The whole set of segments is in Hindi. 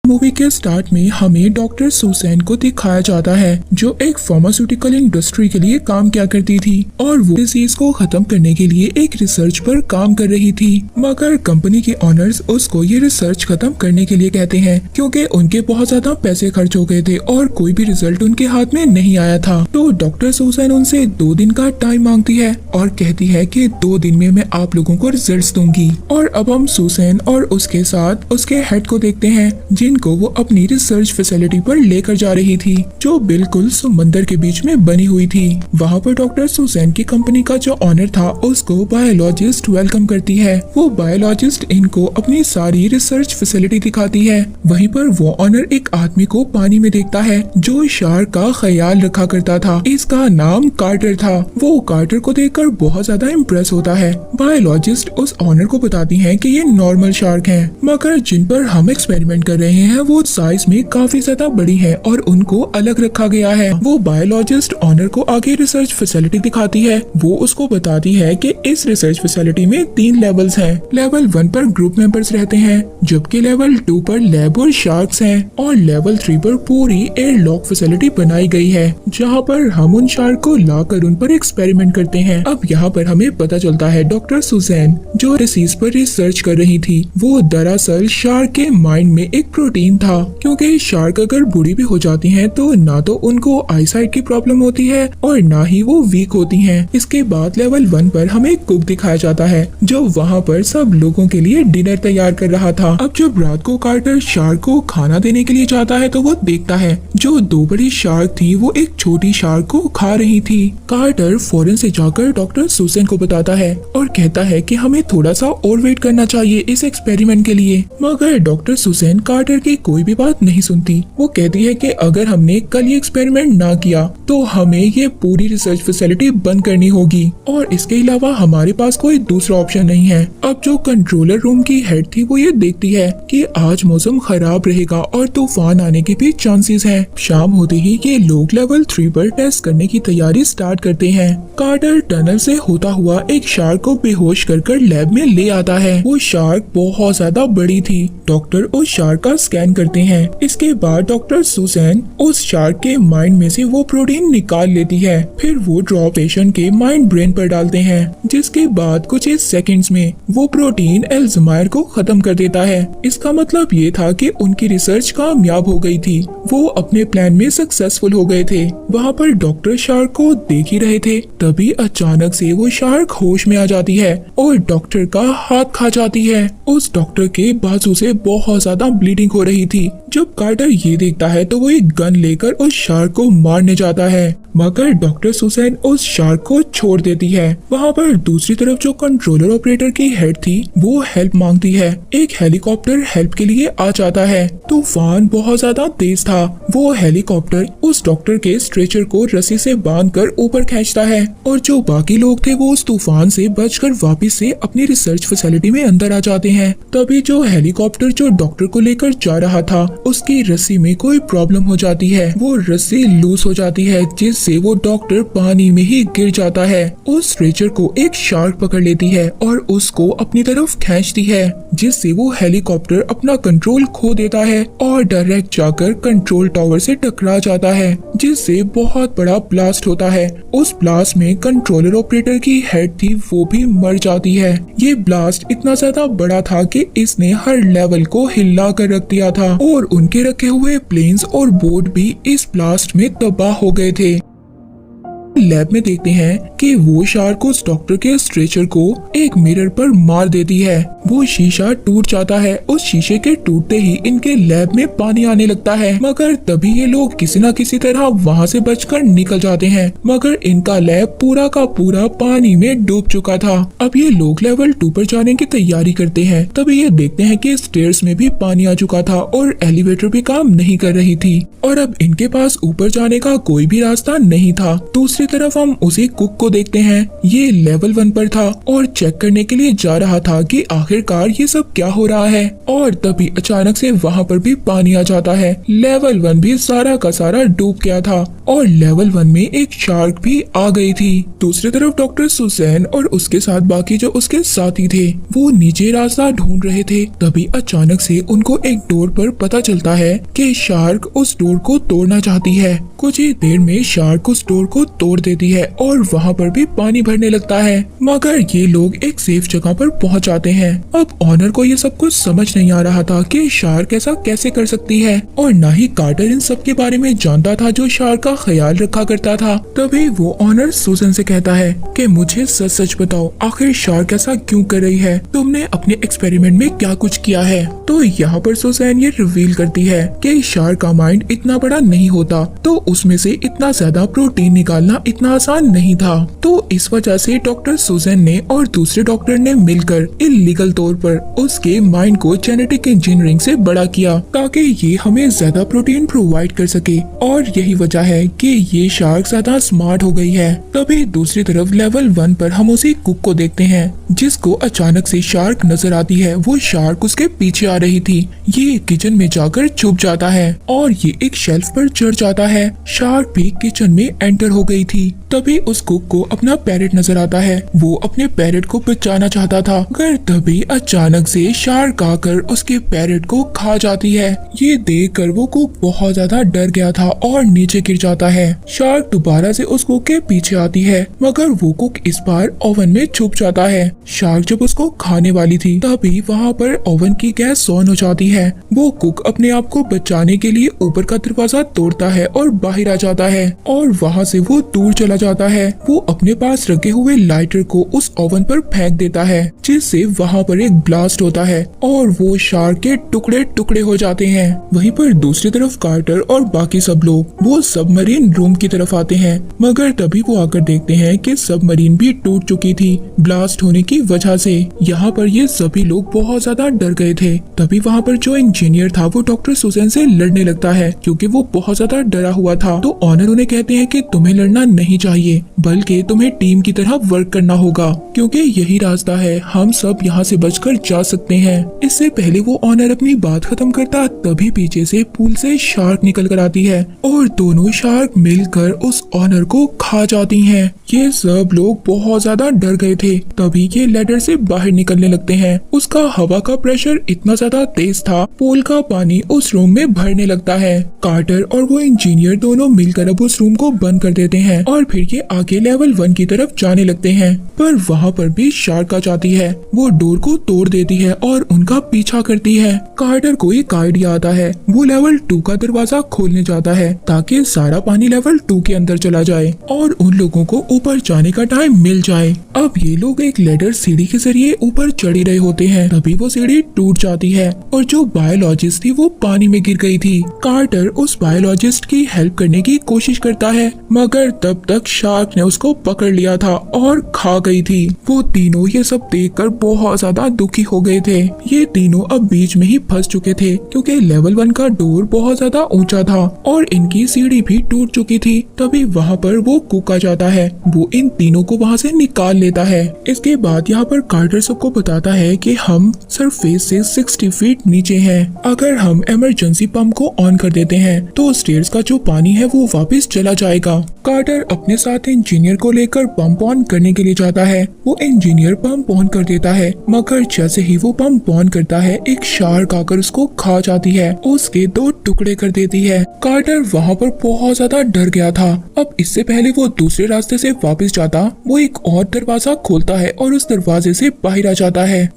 मूवी के स्टार्ट में हमें डॉक्टर सुसैन को दिखाया जाता है जो एक फार्मास्यूटिकल इंडस्ट्री के लिए काम किया करती थी और वो डिजीज को खत्म करने के लिए एक रिसर्च पर काम कर रही थी। मगर कंपनी के ऑनर्स उसको ये रिसर्च खत्म करने के लिए कहते हैं क्योंकि उनके बहुत ज्यादा पैसे खर्च हो गए थे और कोई भी रिजल्ट उनके हाथ में नहीं आया था। तो डॉक्टर सुसैन उनसे 2 दिन का टाइम मांगती है और कहती है कि 2 दिन में मैं आप लोगों को रिजल्ट्स दूंगी। और अब हम सुसैन और उसके साथ उसके हेड को देखते हैं जिनको वो अपनी रिसर्च फैसिलिटी पर लेकर जा रही थी जो बिल्कुल समंदर के बीच में बनी हुई थी। वहाँ पर डॉक्टर सुसैन की कंपनी का जो ऑनर था उसको बायोलॉजिस्ट वेलकम करती है। वो बायोलॉजिस्ट इनको अपनी सारी रिसर्च फैसिलिटी दिखाती है। वहीं पर वो ऑनर एक आदमी को पानी में देखता है जो शार्क का ख्याल रखा करता था। इसका नाम कार्टर था। वो कार्टर को देखकर बहुत ज्यादा इम्प्रेस होता है। बायोलॉजिस्ट उस ऑनर को बताती है कि ये नॉर्मल शार्क हैं, मगर जिन पर हम एक्सपेरिमेंट कर रहे हैं वो साइज में काफी ज्यादा बड़ी है और उनको अलग रखा गया है। वो बायोलॉजिस्ट ऑनर को आगे रिसर्च फैसिलिटी दिखाती है। वो उसको बताती है कि इस रिसर्च फैसिलिटी में 3 लेवल्स हैं। लेवल 1 पर ग्रुप मेंबर्स रहते हैं, जबकि लेवल 2 पर लैब और शार्क्स हैं और लेवल 3 पर पूरी एयर लॉक फैसिलिटी बनाई गई है जहाँ पर हम उन शार्क को लाकर उन पर एक्सपेरिमेंट करते हैं। अब यहाँ पर हमें पता चलता है डॉक्टर सुसैन जो डिसीज पर रिसर्च कर रही थी वो दरअसल शार्क के माइंड में एक प्रोटीन था, क्योंकि शार्क अगर बूढ़ी भी हो जाती हैं तो ना तो उनको आईसाइट की प्रॉब्लम होती है और ना ही वो वीक होती हैं। इसके बाद लेवल 1 पर हमें कुक दिखाया जाता है जो वहाँ पर सब लोगों के लिए डिनर तैयार कर रहा था। अब जब रात को कार्टर शार्क को खाना देने के लिए जाता है तो वो देखता है जो 2 बड़ी शार्क थी वो एक छोटी शार्क को खा रही थी। कार्टर फौरन से जाकर डॉक्टर सुसैन को बताता है और कहता है कि हमें थोड़ा सा और वेट करना चाहिए इस एक्सपेरिमेंट के लिए। मगर डॉक्टर सुसैन कार्टर की कोई भी बात नहीं सुनती। वो कहती है कि अगर हमने कल ये एक्सपेरिमेंट ना किया तो हमें ये पूरी रिसर्च फैसिलिटी बंद करनी होगी और इसके अलावा हमारे पास कोई दूसरा ऑप्शन नहीं है। अब जो कंट्रोलर रूम की हेड थी वो ये देखती है कि आज मौसम खराब रहेगा और तूफान आने के भी चांसेस हैं। शाम होते ही ये लोग लेवल 3 पर टेस्ट करने की तैयारी स्टार्ट करते हैं। कार्टर टनल से होता हुआ एक शार्क को बेहोश कर लैब में ले आता है। वो शार्क बहुत ज्यादा बड़ी थी। डॉक्टर उस शार्क का स्कैन करते हैं। इसके बाद डॉक्टर सुसैन उस शार्क के माइंड में से वो प्रोटीन निकाल लेती है। फिर वो ड्रॉप पेशेंट के माइंड ब्रेन पर डालते हैं, जिसके बाद कुछ ही सेकंड्स में वो प्रोटीन अल्जाइमर को खत्म कर देता है। इसका मतलब ये था कि उनकी रिसर्च कामयाब हो गई थी। वो अपने प्लान में सक्सेसफुल हो गए थे। वहाँ पर डॉक्टर शार्क को देख ही रहे थे, तभी अचानक से वो शार्क होश में आ जाती है और डॉक्टर का हाथ खा जाती है। उस डॉक्टर के बाजू से बहुत ज्यादा ब्लीडिंग हो रही थी। जब कार्टर ये देखता है तो वो एक गन लेकर उस शार्क को मारने जाता है, मगर डॉक्टर सुसैन उस शार्क को छोड़ देती है। वहाँ पर दूसरी तरफ जो कंट्रोलर ऑपरेटर की हेड थी वो हेल्प मांगती है। एक हेलीकॉप्टर हेल्प के लिए आ जाता है। तूफान बहुत ज्यादा तेज था। वो हेलीकॉप्टर उस डॉक्टर के स्ट्रेचर को रस्सी से बांधकर ऊपर खींचता है और जो बाकी लोग थे वो उस तूफान से बचकर वापस से अपनी रिसर्च फैसिलिटी में अंदर आ जाते हैं। तभी जो हेलीकॉप्टर जो डॉक्टर को लेकर जा रहा था उसकी रस्सी में कोई प्रॉब्लम हो जाती है। वो रस्सी लूज हो जाती है जिससे वो डॉक्टर पानी में ही गिर जाता है। उस स्ट्रेचर को एक शार्क पकड़ लेती है और उसको अपनी तरफ खींचती है, जिससे वो हेलीकॉप्टर अपना कंट्रोल खो देता है और डायरेक्ट जाकर कंट्रोल टावर से टकरा जाता है, जिससे बहुत बड़ा ब्लास्ट होता है। उस ब्लास्ट में कंट्रोलर ऑपरेटर की हेड थी वो भी मर जाती है। ये ब्लास्ट इतना ज्यादा बड़ा था कि इसने हर लेवल को हिला कर रख दिया था और उनके रखे हुए प्लेन्स और बोट भी इस ब्लास्ट में तबाह हो गए थे। लैब में देखते हैं कि वो शार्क उस डॉक्टर के स्ट्रेचर को एक मिरर पर मार देती है। वो शीशा टूट जाता है। उस शीशे के टूटते ही इनके लैब में पानी आने लगता है, मगर तभी ये लोग किसी न किसी तरह वहाँ से बचकर निकल जाते हैं। मगर इनका लैब पूरा का पूरा पानी में डूब चुका था। अब ये लोग लेवल 2 पर जाने की तैयारी करते हैं। तभी ये देखते हैं कि स्टेयर्स में भी पानी आ चुका था और एलिवेटर भी काम नहीं कर रही थी और अब इनके पास ऊपर जाने का कोई भी रास्ता नहीं था। दूसरी दूसरी तरफ हम उसी कुक को देखते हैं। ये लेवल 1 पर था और चेक करने के लिए जा रहा था कि आखिरकार ये सब क्या हो रहा है, और तभी अचानक से वहाँ पर भी पानी आ जाता है। लेवल 1 भी सारा का सारा डूब गया था और लेवल 1 में एक शार्क भी आ गई थी। दूसरी तरफ डॉक्टर सुसैन और उसके साथ बाकी जो उसके साथी थे वो नीचे रास्ता ढूंढ रहे थे। तभी अचानक से उनको एक डोर पर पता चलता है कि शार्क उस डोर को तोड़ना चाहती है। कुछ ही देर में शार्क उस डोर को तोड़ देती है और वहाँ पर भी पानी भरने लगता है, मगर ये लोग एक सेफ जगह पर पहुँच जाते हैं। अब ऑनर को ये सब कुछ समझ नहीं आ रहा था कि शार्क ऐसा कैसे कर सकती है, और न ही कार्टर इन सब के बारे में जानता था जो शार्क का ख्याल रखा करता था। तभी वो ऑनर सुसन से कहता है कि मुझे सच सच बताओ, आखिर शार्क ऐसा क्यों कर रही है, तुमने अपने एक्सपेरिमेंट में क्या कुछ किया है। तो यहाँ पर सुसन ये रिवील करती है कि शार्क का माइंड इतना बड़ा नहीं होता, तो उसमें से इतना ज्यादा प्रोटीन निकालना इतना आसान नहीं था। तो इस वजह से डॉक्टर सुसन ने और दूसरे डॉक्टर ने मिलकर इलीगल तौर पर उसके माइंड को जेनेटिक इंजीनियरिंग से बड़ा किया ताकि ये हमें ज्यादा प्रोटीन प्रोवाइड कर सके, और यही वजह है कि ये शार्क ज्यादा स्मार्ट हो गई है। तभी दूसरी तरफ लेवल 1 पर हम उसी कुक को देखते हैं जिसको अचानक से शार्क नजर आती है। वो शार्क उसके पीछे आ रही थी। ये किचन में जाकर छुप जाता है और ये एक शेल्फ पर चढ़ जाता है। शार्क भी किचन में एंटर हो गई थी। तभी उस कुक को अपना पैरेट नजर आता है। वो अपने पैरेट को बचाना चाहता था, मगर तभी अचानक से शार्क आकर उसके पैरेट को खा जाती है। ये देखकर वो कुक बहुत ज्यादा डर गया था और नीचे गिर जाता है। शार्क दोबारा से उस कुक के पीछे आती है, मगर वो कुक इस बार ओवन में छुप जाता है। शार्क जब उसको खाने वाली थी तभी वहाँ पर ओवन की गैस ऑन हो जाती है। वो कुक अपने आप को बचाने के लिए ऊपर का दरवाजा तोड़ता है और बाहर आ जाता है, और वहाँ से वो दूर चला जाता है। वो अपने पास रखे हुए लाइटर को उस ओवन पर फेंक देता है, जिससे वहाँ पर एक ब्लास्ट होता है और वो शार्क के टुकड़े टुकड़े हो जाते हैं। वहीं पर दूसरी तरफ कार्टर और बाकी सब लोग वो सबमरीन रूम की तरफ आते हैं, मगर तभी वो आकर देखते हैं कि सबमरीन भी टूट चुकी थी ब्लास्ट होने की वजह से। यहाँ पर ये सभी लोग बहुत ज्यादा डर गए थे। तभी वहाँ पर जो इंजीनियर था वो डॉक्टर सुसैन से लड़ने लगता है क्योंकि वो बहुत ज्यादा डरा हुआ था। तो ऑनर उन्हें कहते हैं कि तुम्हें लड़ना नहीं चाहिए, बल्कि तुम्हें टीम की तरह वर्क करना होगा, क्योंकि यही रास्ता है, हम सब यहाँ से बचकर जा सकते हैं। इससे पहले वो ऑनर अपनी बात खत्म करता तभी पीछे से पूल से शार्क निकल कर आती है और दोनों शार्क मिलकर उस ऑनर को खा जाती हैं। ये सब लोग बहुत ज्यादा डर गए थे। तभी ये लैडर से बाहर निकलने लगते हैं। उसका हवा का प्रेशर इतना ज्यादा तेज था, पूल का पानी उस रूम में भरने लगता है। कार्टर और वो इंजीनियर दोनों मिलकर अब उस रूम को बंद कर देते हैं और फिर ये आगे लेवल 1 की तरफ जाने लगते हैं, पर वहाँ पर भी शार्क आ जाती है। वो डोर को तोड़ देती है और उनका पीछा करती है। कार्टर को एक आइडिया आता है। वो लेवल 2 का दरवाजा खोलने जाता है ताकि सारा पानी लेवल 2 के अंदर चला जाए और उन लोगों को ऊपर जाने का टाइम मिल जाए। अब ये लोग एक लेडर सीढ़ी के जरिए ऊपर चढ़ रहे होते हैं, तभी वो सीढ़ी टूट जाती है और जो बायोलॉजिस्ट थी वो पानी में गिर गई थी। कार्टर उस बायोलॉजिस्ट की हेल्प करने की कोशिश करता है, मगर तब तक शार्क ने उसको पकड़ लिया था और खा गई थी। वो तीनों ये सब देखकर बहुत ज्यादा दुखी हो गए थे। ये तीनों अब बीच में ही फंस चुके थे क्योंकि लेवल 1 का डोर बहुत ज्यादा ऊंचा था और इनकी सीढ़ी भी टूट चुकी थी। तभी वहाँ पर वो कुक आ जाता है। वो इन तीनों को वहाँ से निकाल लेता है। इसके बाद यहाँ पर कार्टर सबको बताता है कि हम सरफेस से 60 फीट नीचे हैं। अगर हम इमरजेंसी पंप को ऑन कर देते हैं तो स्टेयर्स का जो पानी है वो वापस चला जाएगा। कार्टर अपने साथ इंजीनियर को लेकर पंप ऑन करने के लिए जाता है। वो इंजीनियर पंप ऑन कर देता है, मगर जैसे ही वो पंप ऑन करता है एक शार्क आकर उसको खा जाती है, उसके 2 टुकड़े कर देती है। कार्टर वहाँ पर बहुत ज्यादा डर गया था। अब इससे पहले वो दूसरे रास्ते से वापस जाता, वो एक और दरवाजा खोलता है और उस दरवाजे से बाहर आ जाता है।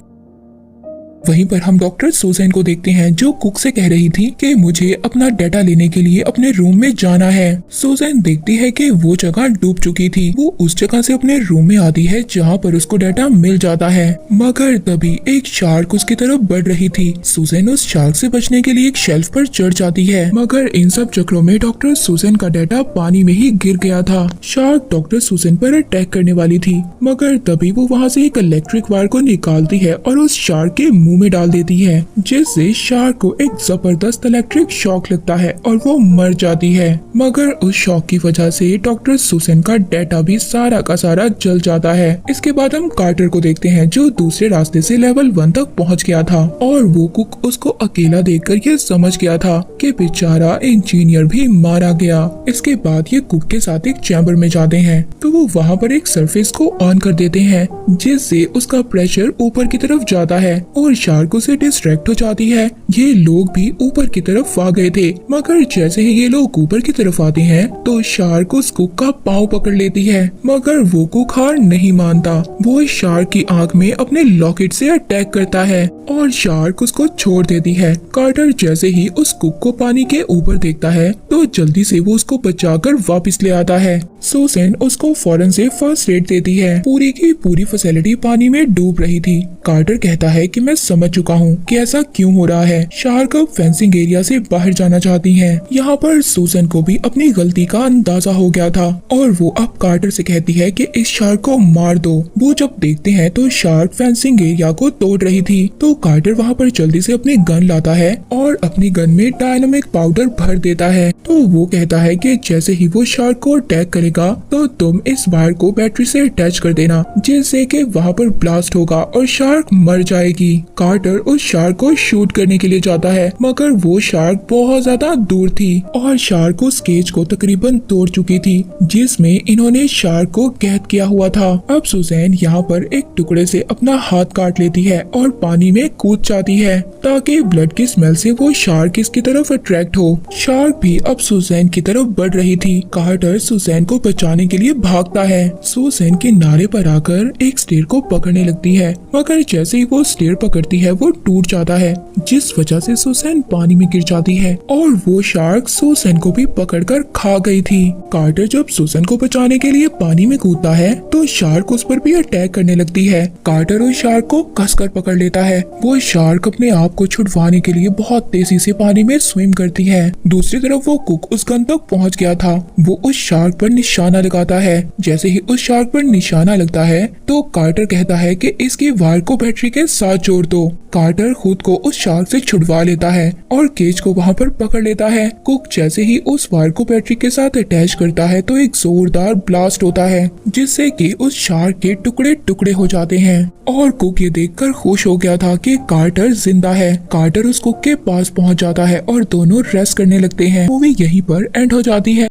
वहीं पर हम डॉक्टर सुसैन को देखते हैं जो कुक से कह रही थी कि मुझे अपना डाटा लेने के लिए अपने रूम में जाना है। सुसैन देखती है कि वो जगह डूब चुकी थी। वो उस जगह से अपने रूम में आती है जहाँ पर उसको डाटा मिल जाता है, मगर तभी एक शार्क उसकी तरफ बढ़ रही थी। सुसैन उस शार्क से बचने के लिए एक शेल्फ पर चढ़ जाती है, मगर इन सब चक्रों में डॉक्टर सुसैन का डाटा पानी में ही गिर गया था। शार्क डॉक्टर सुसैन पर अटैक करने वाली थी, मगर तभी वो वहाँ से एक इलेक्ट्रिक वायर को निकालती है और उस शार्क के मुंह में डाल देती है, जिससे शार्क को एक जबरदस्त इलेक्ट्रिक शॉक लगता है और वो मर जाती है। मगर उस शॉक की वजह से डॉक्टर सुसैन का डेटा भी सारा का सारा जल जाता है। इसके बाद हम कार्टर को देखते हैं, जो दूसरे रास्ते से लेवल 1 तक पहुंच गया था और वो कुक उसको अकेला देखकर ये समझ गया था कि बेचारा इंजीनियर भी मारा गया। इसके बाद ये कुक के साथ एक चैम्बर में जाते हैं, तो वो वहाँ पर एक सरफेस को ऑन कर देते हैं, जिससे उसका प्रेशर ऊपर की तरफ जाता है और शार्क उसे डिस्ट्रैक्ट हो जाती है। ये लोग भी ऊपर की तरफ आ गए थे, मगर जैसे ही ये लोग ऊपर की तरफ आते हैं तो शार्क उस कुक का पाँव पकड़ लेती है, मगर वो कुक हार नहीं मानता। वो शार्क की आंख में अपने लॉकेट से अटैक करता है और शार्क उसको छोड़ देती है। कार्टर जैसे ही उस कुक को पानी के ऊपर देखता है तो जल्दी से वो उसको बचाकर वापस ले आता है। सुसैन उसको फौरन से फर्स्ट एड देती है। पूरी की पूरी फैसिलिटी पानी में डूब रही थी। कार्टर कहता है कि मैं समझ चुका हूँ कि ऐसा क्यों हो रहा है। शार्क अब फेंसिंग एरिया से बाहर जाना चाहती है। यहाँ पर सुसैन को भी अपनी गलती का अंदाजा हो गया था और वो अब कार्टर से कहती है कि इस शार्क को मार दो। वो जब देखते हैं तो शार्क फेंसिंग एरिया को तोड़ रही थी, तो कार्टर वहाँ पर जल्दी से अपनी गन लाता है और अपनी गन में डायनामिक पाउडर भर देता है। तो वो कहता है कि जैसे ही वो शार्क को अटैक करेगा तो तुम इस वायर को बैटरी से अटैच कर देना, जिससे कि वहाँ पर ब्लास्ट होगा और शार्क मर जाएगी। कार्टर उस शार्क को शूट करने के लिए जाता है, मगर वो शार्क बहुत ज्यादा दूर थी और शार्क उस केज को तकरीबन तोड़ चुकी थी, जिसमें इन्होंने शार्क को कैद किया हुआ था। अब सुसैन यहाँ पर एक टुकड़े से अपना हाथ काट लेती है और पानी में कूद जाती है, ताकि ब्लड की स्मेल से वो शार्क इसकी तरफ अट्रैक्ट हो। शार्क भी अब सुसैन की तरफ बढ़ रही थी। कार्टर सुसैन को बचाने के लिए भागता है। सुसैन के नारे पर आकर एक स्टेयर को पकड़ने लगती है, मगर जैसे ही वो स्टेयर पकड़ती है वो टूट जाता है, जिस वजह से सुसैन पानी में गिर जाती है और वो शार्क सुसैन को भी पकड़कर खा गई थी। कार्टर जब सुसैन को बचाने के लिए पानी में कूदता है तो शार्क उस पर भी अटैक करने लगती है। कार्टर उस शार्क को कसकर पकड़ लेता है। वो शार्क अपने आप को छुड़वाने के लिए बहुत तेजी से पानी में स्विम करती है। दूसरी तरफ वो कुक उस गन तक पहुंच गया था। वो उस शार्क पर निशाना लगाता है। जैसे ही उस शार्क पर निशाना लगता है तो कार्टर कहता है कि इसकी वायर को बैटरी के साथ जोड़ दो। कार्टर खुद को उस शार्क से छुड़वा लेता है और केज को वहाँ पर पकड़ लेता है। कुक जैसे ही उस वायर को बैटरी के साथ अटैच करता है तो एक जोरदार ब्लास्ट होता है, जिससे कि उस शार्क के टुकड़े टुकड़े हो जाते हैं और कुक ये देखकर खुश हो गया था कि कार्टर जिंदा है। कार्टर उस कुक के पास पहुँच जाता है और दोनों रेस्ट करने लगते हैं। मूवी यहीं पर एंड हो जाती है।